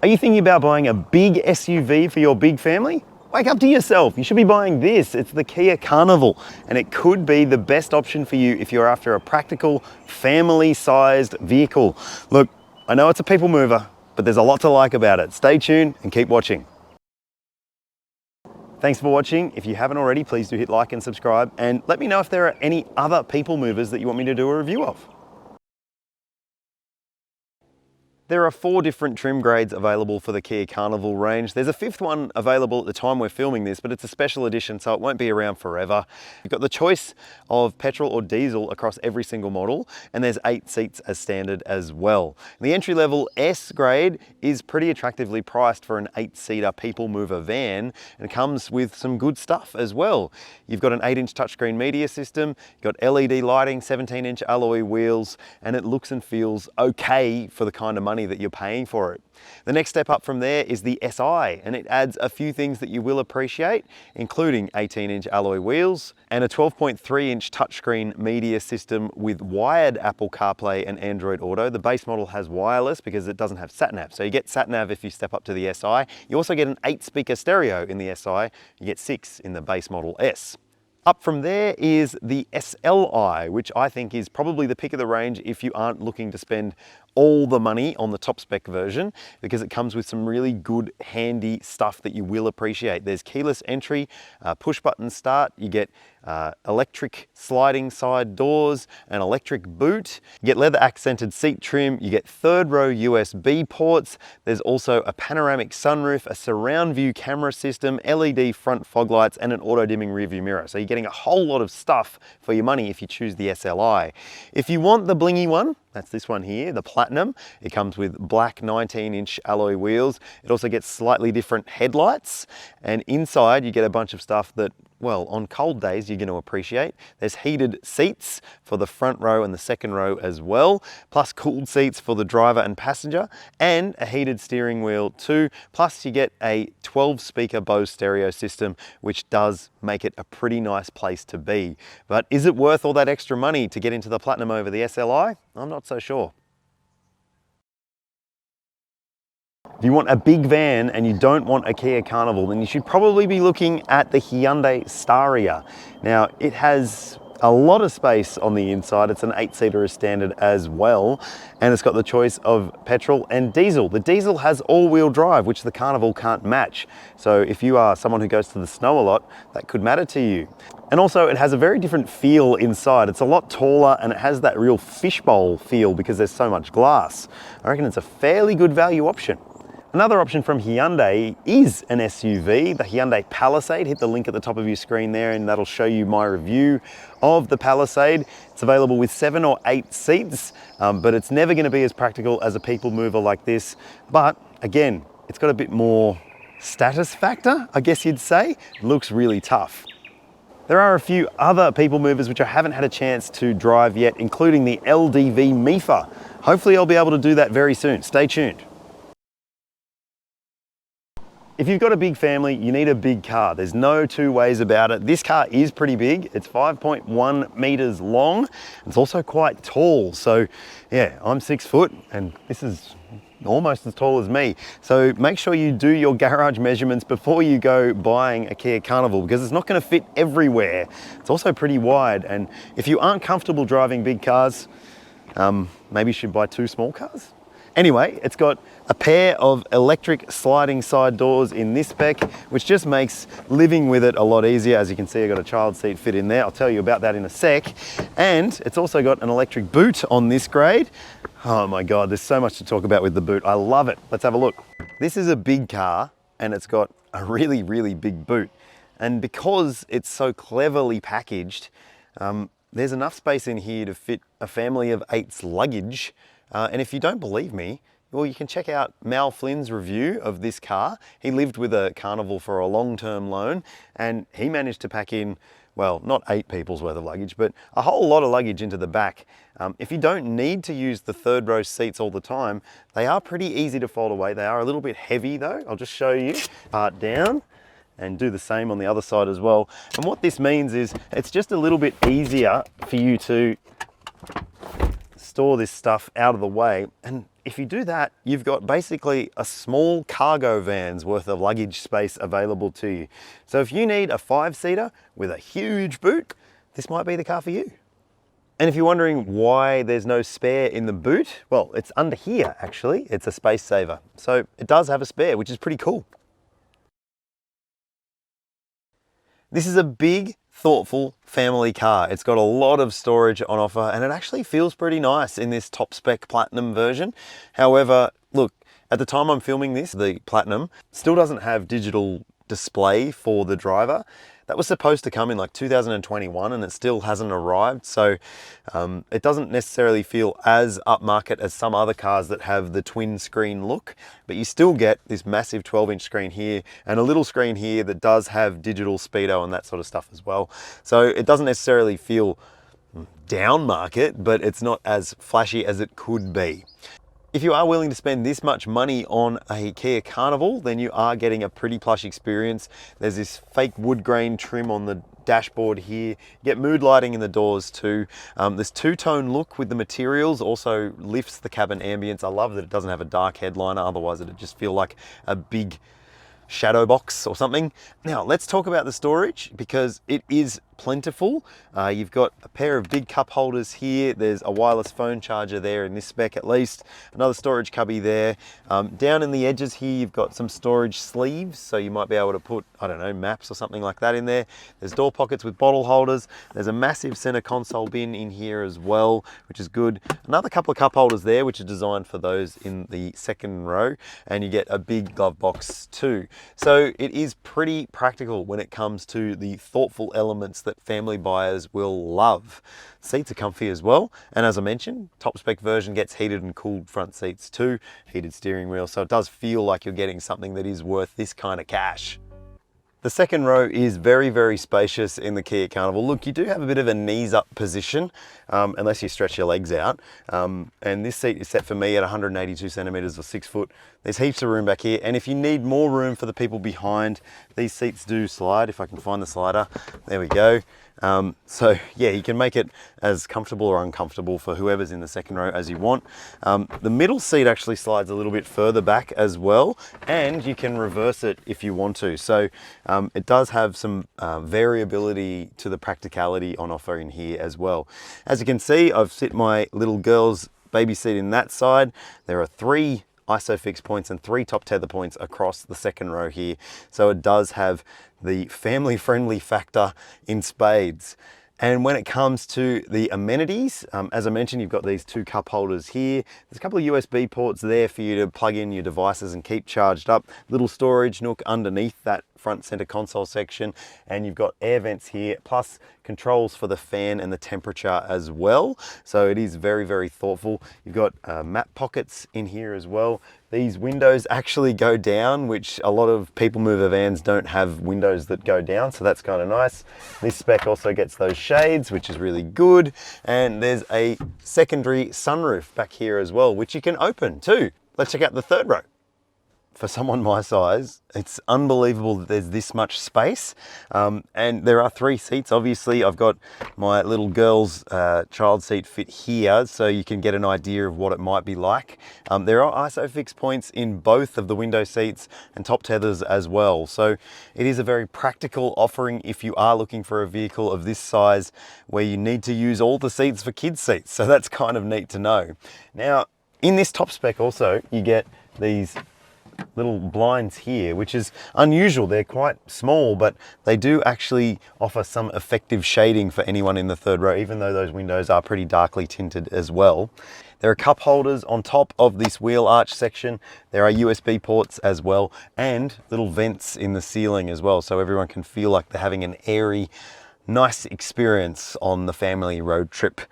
Are you thinking about buying a big SUV for your big family? Wake up to yourself, you should be buying this. It's the Kia Carnival, and it could be the best option for you if you're after a practical, family-sized vehicle. Look, I know it's a people mover, but there's a lot to like about it. Stay tuned and keep watching. Thanks for watching. If you haven't already, please do hit like and subscribe, and let me know if there are any other people movers that you want me to do a review of. There are 4 different trim grades available for the Kia Carnival range. There's a 5th one available at the time we're filming this, but it's a special edition, so it won't be around forever. You've got the choice of petrol or diesel across every single model, and there's 8 seats as standard as well. The entry-level S grade is pretty attractively priced for an 8-seater people mover van, and comes with some good stuff as well. You've got an 8-inch touchscreen media system, you've got LED lighting, 17-inch alloy wheels, and it looks and feels okay for the kind of money that you're paying for it. The next step up from there is the SI, and it adds a few things that you will appreciate, including 18-inch alloy wheels and a 12.3-inch touchscreen media system with wired Apple CarPlay and Android Auto. The base model has wireless because it doesn't have sat-nav, so you get sat-nav if you step up to the SI. You also get an 8-speaker stereo in the SI. You get 6 in the base model S. Up from there is the SLI, which I think is probably the pick of the range if you aren't looking to spend all the money on the top spec version, because it comes with some really good handy stuff that you will appreciate. There's keyless entry, push button start, you get electric sliding side doors, an electric boot, you get leather accented seat trim, you get 3rd row USB ports, there's also a panoramic sunroof, a surround view camera system, LED front fog lights, and an auto dimming rear view mirror. So you're getting a whole lot of stuff for your money if you choose the SLI. If you want the blingy one, that's this one here, the Platinum. It comes with black 19-inch alloy wheels. It also gets slightly different headlights, and inside you get a bunch of stuff that, well, on cold days you're going to appreciate. There's heated seats for the front row and the second row as well, plus cooled seats for the driver and passenger, and a heated steering wheel too. Plus you get a 12-speaker Bose stereo system, which does make it a pretty nice place to be. But is it worth all that extra money to get into the Platinum over the SLI? I'm not so sure. If you want a big van and you don't want a Kia Carnival, then you should probably be looking at the Hyundai Staria. Now, it has a lot of space on the inside. It's an 8-seater as standard as well, and it's got the choice of petrol and diesel. The diesel has all-wheel drive, which the Carnival can't match. So if you are someone who goes to the snow a lot, that could matter to you. And also, it has a very different feel inside. It's a lot taller, and it has that real fishbowl feel because there's so much glass. I reckon it's a fairly good value option. Another option from Hyundai is an SUV, the Hyundai Palisade. Hit the link at the top of your screen there, and that'll show you my review of the Palisade. It's available with 7 or 8 seats, but it's never going to be as practical as a people mover like this. But again, it's got a bit more status factor, I guess you'd say. It looks really tough. There are a few other people movers which I haven't had a chance to drive yet, including the LDV Mifa. Hopefully I'll be able to do that very soon. Stay tuned. If you've got a big family, you need a big car. There's no two ways about it. This car is pretty big. It's 5.1 meters long. It's also quite tall. So yeah, I'm 6 foot and this is almost as tall as me. So make sure you do your garage measurements before you go buying a Kia Carnival, because it's not going to fit everywhere. It's also pretty wide. And if you aren't comfortable driving big cars, maybe you should buy 2 small cars. Anyway, it's got a pair of electric sliding side doors in this spec, which just makes living with it a lot easier. As you can see, I've got a child seat fit in there. I'll tell you about that in a sec. And it's also got an electric boot on this grade. Oh my God, there's so much to talk about with the boot. I love it. Let's have a look. This is a big car and it's got a really, really big boot. And because it's so cleverly packaged, there's enough space in here to fit a family of 8's luggage. And if you don't believe me, well, you can check out Mal Flynn's review of this car. He lived with a Carnival for a long-term loan, and he managed to pack in, well, not 8 people's worth of luggage, but a whole lot of luggage into the back. If you don't need to use the 3rd row seats all the time, they are pretty easy to fold away. They are a little bit heavy though. I'll just show you. Part down and do the same on the other side as well. And what this means is it's just a little bit easier for you to store this stuff out of the way. And if you do that, you've got basically a small cargo van's worth of luggage space available to you. So if you need a 5-seater with a huge boot, this might be the car for you. And if you're wondering why there's no spare in the boot, well, it's under here actually. It's a space saver. So it does have a spare, which is pretty cool. This is a big, thoughtful family car. It's got a lot of storage on offer and it actually feels pretty nice in this top spec Platinum version. However, look, at the time I'm filming this, the Platinum still doesn't have digital display for the driver. That was supposed to come in like 2021 and it still hasn't arrived. So it doesn't necessarily feel as upmarket as some other cars that have the twin screen look, but you still get this massive 12-inch screen here and a little screen here that does have digital speedo and that sort of stuff as well. So it doesn't necessarily feel down market, but it's not as flashy as it could be. If you are willing to spend this much money on a Kia Carnival, then you are getting a pretty plush experience. There's this fake wood grain trim on the dashboard here. You get mood lighting in the doors too. This two-tone look with the materials also lifts the cabin ambience. I love that it doesn't have a dark headliner, otherwise it'd just feel like a big shadow box or something. Now let's talk about the storage because it is plentiful. You've got a pair of big cup holders here. There's a wireless phone charger there in this spec at least. Another storage cubby there. Down in the edges here, you've got some storage sleeves. So you might be able to put, I don't know, maps or something like that in there. There's door pockets with bottle holders. There's a massive center console bin in here as well, which is good. Another couple of cup holders there, which are designed for those in the second row. And you get a big glove box too. So it is pretty practical when it comes to the thoughtful elements that family buyers will love. Seats are comfy as well, and as I mentioned, top spec version gets heated and cooled front seats too, heated steering wheel, so it does feel like you're getting something that is worth this kind of cash. The second row is very, very spacious in the Kia Carnival. Look, you do have a bit of a knees up position, unless you stretch your legs out. And this seat is set for me at 182 centimeters or 6 foot. There's heaps of room back here. And if you need more room for the people behind, these seats do slide. If I can find the slider, there we go. So yeah, you can make it as comfortable or uncomfortable for whoever's in the second row as you want. The middle seat actually slides a little bit further back as well, and you can reverse it if you want to. So it does have some variability to the practicality on offer in here as well. As you can see, I've sit my little girl's baby seat in that side. There are 3 ISOFIX points and 3 top tether points across the second row here. So it does have the family friendly factor in spades. And when it comes to the amenities, as I mentioned, you've got these 2 cup holders here. There's a couple of USB ports there for you to plug in your devices and keep charged up. Little storage nook underneath that front center console section, and you've got air vents here, plus controls for the fan and the temperature as well. So it is very, very thoughtful. You've got map pockets in here as well. These windows actually go down, which a lot of people mover vans don't have windows that go down, so that's kind of nice. This spec also gets those shades, which is really good. And there's a secondary sunroof back here as well, which you can open too. Let's check out the third row. For someone my size, it's unbelievable that there's this much space. And there are 3 seats. Obviously, I've got my little girl's child seat fit here, so you can get an idea of what it might be like. There are ISOFIX points in both of the window seats and top tethers as well. So it is a very practical offering if you are looking for a vehicle of this size where you need to use all the seats for kids' seats. So that's kind of neat to know. Now, in this top spec also, you get these little blinds here, which is unusual. They're quite small, but they do actually offer some effective shading for anyone in the third row, even though those windows are pretty darkly tinted as well. There are cup holders on top of this wheel arch section. There are USB ports as well, and little vents in the ceiling as well, so everyone can feel like they're having an airy, nice experience on the family road trip.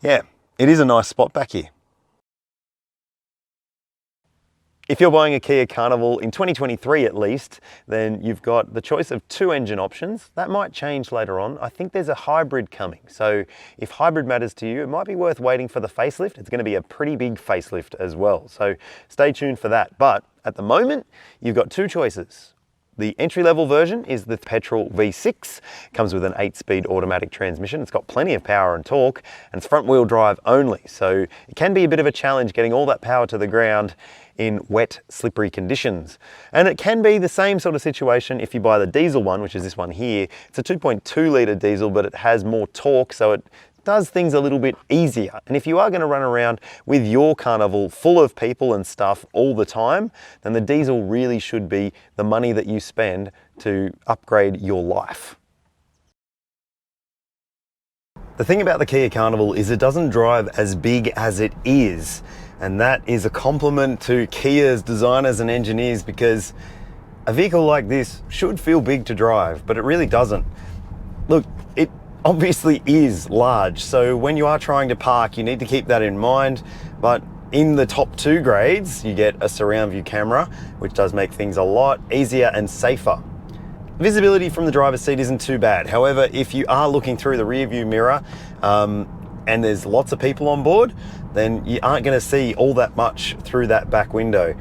Yeah, it is a nice spot back here. If you're buying a Kia Carnival in 2023 at least, then you've got the choice of 2 engine options. That might change later on. I think there's a hybrid coming. So if hybrid matters to you, it might be worth waiting for the facelift. It's going to be a pretty big facelift as well. So stay tuned for that. But at the moment, you've got 2 choices. The entry-level version is the petrol V6. Comes with an 8-speed automatic transmission. It's got plenty of power and torque, and it's front-wheel drive only. So it can be a bit of a challenge getting all that power to the ground in wet, slippery conditions. And it can be the same sort of situation if you buy the diesel one, which is this one here. It's a 2.2 litre diesel, but it has more torque, so it does things a little bit easier. And if you are going to run around with your Carnival full of people and stuff all the time, then the diesel really should be the money that you spend to upgrade your life. The thing about the Kia Carnival is it doesn't drive as big as it is. And that is a compliment to Kia's designers and engineers, because a vehicle like this should feel big to drive, but it really doesn't. Look, it obviously is large, so when you are trying to park, you need to keep that in mind. But in the top 2 grades, you get a surround view camera, which does make things a lot easier and safer. Visibility from the driver's seat isn't too bad. However, if you are looking through the rear view mirror and there's lots of people on board, then you aren't going to see all that much through that back window.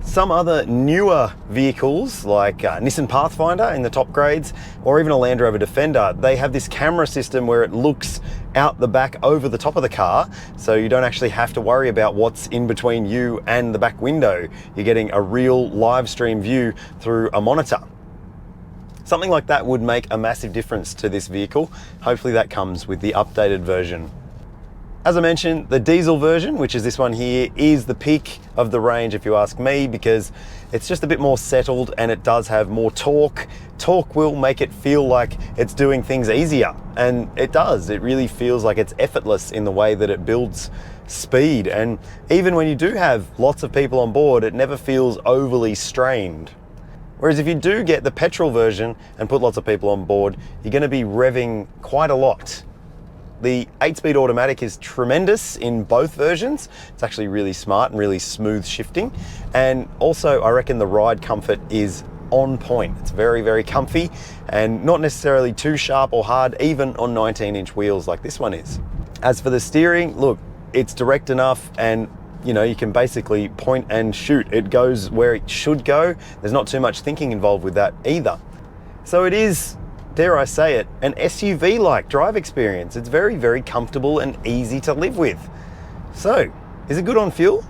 Some other newer vehicles like Nissan Pathfinder in the top grades, or even a Land Rover Defender, they have this camera system where it looks out the back over the top of the car, so you don't actually have to worry about what's in between you and the back window. You're getting a real live stream view through a monitor. Something like that would make a massive difference to this vehicle. Hopefully that comes with the updated version. As I mentioned, the diesel version, which is this one here, is the peak of the range if you ask me, because it's just a bit more settled and it does have more torque. Torque will make it feel like it's doing things easier, and it does. It really feels like it's effortless in the way that it builds speed, and even when you do have lots of people on board, it never feels overly strained. Whereas if you do get the petrol version and put lots of people on board, you're going to be revving quite a lot. The 8-speed automatic is tremendous in both versions. It's actually really smart and really smooth shifting. And also, I reckon the ride comfort is on point. It's very, very comfy and not necessarily too sharp or hard, even on 19-inch wheels like this one is. As for the steering, look, it's direct enough, and you know, you can basically point and shoot. It goes where it should go. There's not too much thinking involved with that either. So it is, dare I say it, an SUV-like drive experience. It's very, very comfortable and easy to live with. So, is it good on fuel?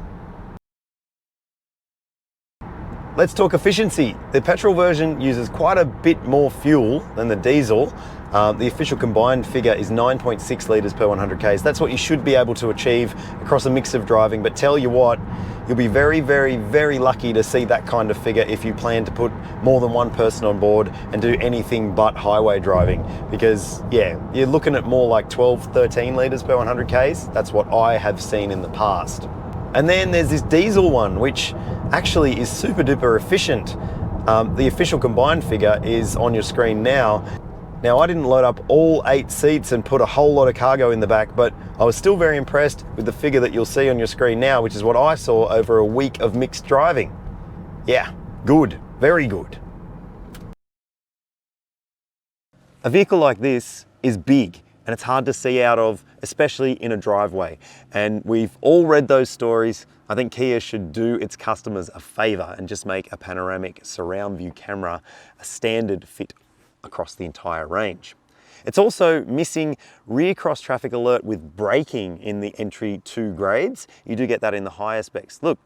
Let's talk efficiency. The petrol version uses quite a bit more fuel than the diesel. The official combined figure is 9.6 litres per 100 k's. That's what you should be able to achieve across a mix of driving, but tell you what, you'll be very, very, very lucky to see that kind of figure if you plan to put more than one person on board and do anything but highway driving, because yeah, you're looking at more like 12, 13 litres per 100 k's. That's what I have seen in the past. And then there's this diesel one, which actually is super duper efficient. The official combined figure is on your screen now. Now, I didn't load up all 8 seats and put a whole lot of cargo in the back, but I was still very impressed with the figure that you'll see on your screen now, which is what I saw over a week of mixed driving. Yeah, good, very good. A vehicle like this is big, and it's hard to see out of, especially in a driveway. And we've all read those stories. I think Kia should do its customers a favor and just make a panoramic surround view camera a standard fit across the entire range. It's also missing rear cross traffic alert with braking in the entry 2 grades. You do get that in the higher specs. Look,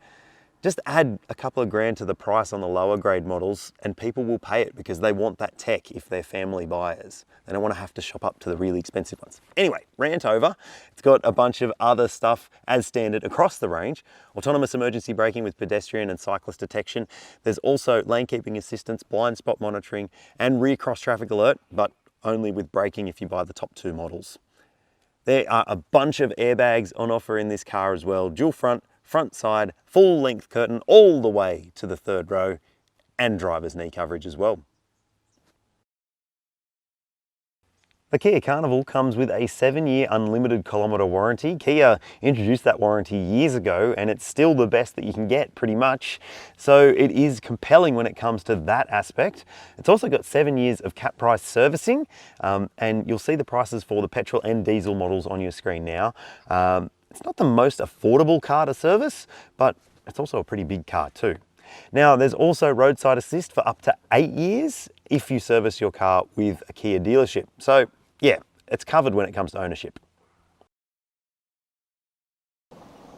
just add a couple of grand to the price on the lower grade models and people will pay it because they want that tech if they're family buyers. They don't want to have to shop up to the really expensive ones. Anyway, rant over. It's got a bunch of other stuff as standard across the range. Autonomous emergency braking with pedestrian and cyclist detection. There's also lane keeping assistance, blind spot monitoring, and rear cross traffic alert, but only with braking if you buy the top 2 models. There are a bunch of airbags on offer in this car as well. Dual front side, full length curtain all the way to the 3rd row, and driver's knee coverage as well. The Kia Carnival comes with a 7-year unlimited kilometre warranty. Kia introduced that warranty years ago and it's still the best that you can get pretty much. So it is compelling when it comes to that aspect. It's also got 7 years of cap price servicing and you'll see the prices for the petrol and diesel models on your screen now. It's not the most affordable car to service, but it's also a pretty big car too. Now, there's also roadside assist for up to 8 years if you service your car with a Kia dealership. So yeah, it's covered when it comes to ownership.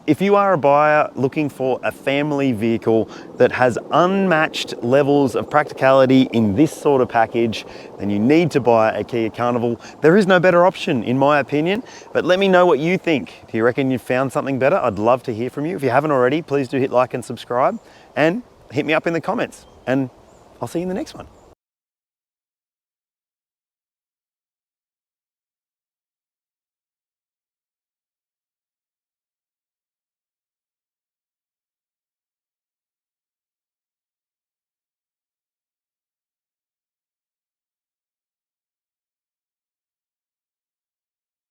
If you are a buyer looking for a family vehicle that has unmatched levels of practicality in this sort of package, then you need to buy a Kia Carnival. There is no better option in my opinion, but let me know what you think. Do you reckon you've found something better? I'd love to hear from you. If you haven't already, please do hit like and subscribe and hit me up in the comments, and I'll see you in the next one.